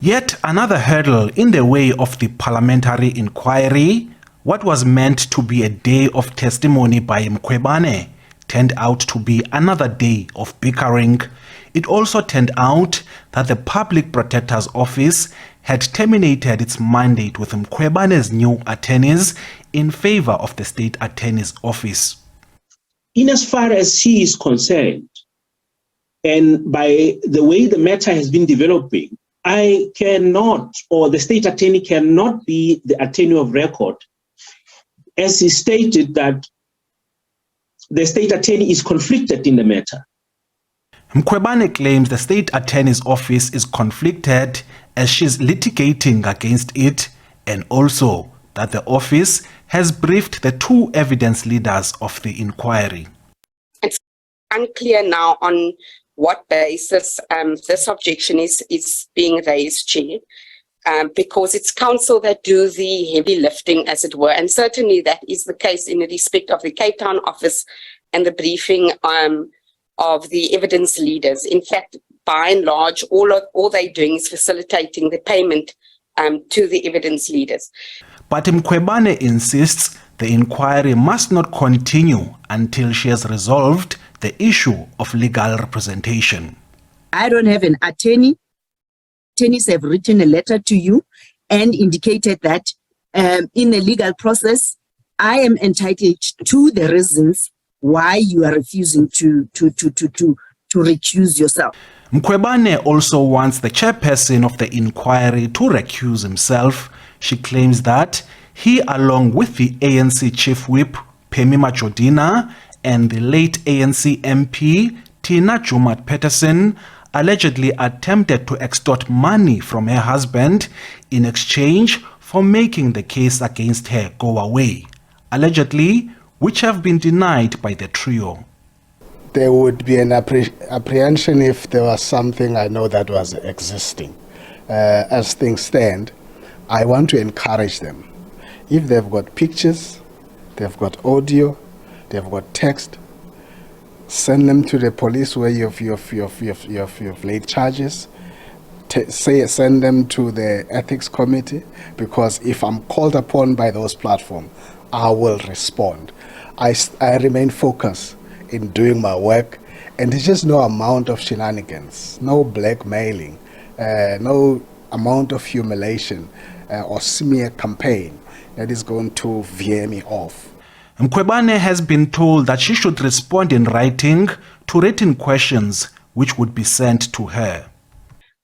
Yet another hurdle in the way of the parliamentary inquiry, what was meant to be a day of testimony by Mkhwebane, turned out to be another day of bickering. It also turned out that the Public Protector's Office had terminated its mandate with Mkhwebane's new attorneys in favor of the State Attorney's Office. In as far as he is concerned, and by the way the matter has been developing, I cannot, or the state attorney cannot be the attorney of record, as he stated that the state attorney is conflicted in the matter. Mkhwebane claims the state attorney's office is conflicted as she is litigating against it, and also that the office has briefed the two evidence leaders of the inquiry. It's unclear now on what basis this objection is being raised, Chair, because it's council that do the heavy lifting, as it were, and certainly that is the case in respect of the Cape Town office and the briefing of the evidence leaders. In fact, by and large, all they're doing is facilitating the payment to the evidence leaders. But Mkhwebane insists the inquiry must not continue until she has resolved the issue of legal representation. I don't have an attorney. Attorneys have written a letter to you and indicated that in the legal process, I am entitled to the reasons why you are refusing to recuse yourself. Mkhwebane also wants the chairperson of the inquiry to recuse himself. She claims that he, along with the ANC chief whip, Phemi Majodina, and the late ANC MP, Tina Joemat-Pettersson, allegedly attempted to extort money from her husband in exchange for making the case against her go away, allegedly, which have been denied by the trio. There would be an apprehension if there was something I know that was existing. As things stand, I want to encourage them. If they've got pictures, they've got audio, they've got text, send them to the police where you've laid charges. Send them to the ethics committee, because if I'm called upon by those platforms, I will respond. I remain focused in doing my work, and there's just no amount of shenanigans, no blackmailing, no amount of humiliation or smear campaign that is going to veer me off. Mkhwebane has been told that she should respond in writing to written questions which would be sent to her.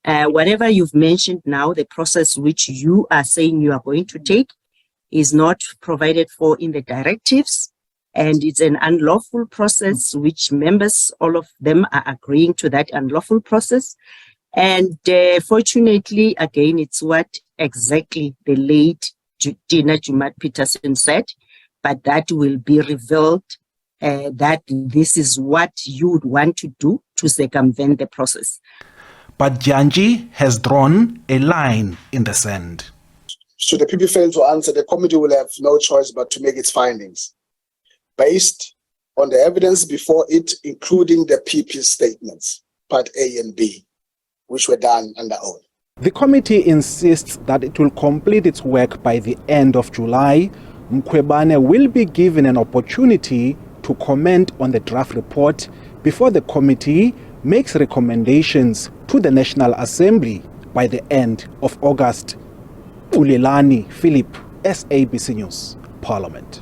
Whatever you've mentioned now, the process which you are saying you are going to take is not provided for in the directives, and it's an unlawful process which members, all of them, are agreeing to that unlawful process. And fortunately, again, it's what exactly the late Tina Joemat-Pettersson said, but that will be revealed, that this is what you would want to do to circumvent the process. But Dyantyi has drawn a line in the sand. Should the PP fail to answer, the committee will have no choice but to make its findings based on the evidence before it, including the PP's statements, Part A and B, which were done under oath. The committee insists that it will complete its work by the end of July. Mkhwebane will be given an opportunity to comment on the draft report before the committee makes recommendations to the National Assembly by the end of August. Ulelani Philip, SABC News, Parliament.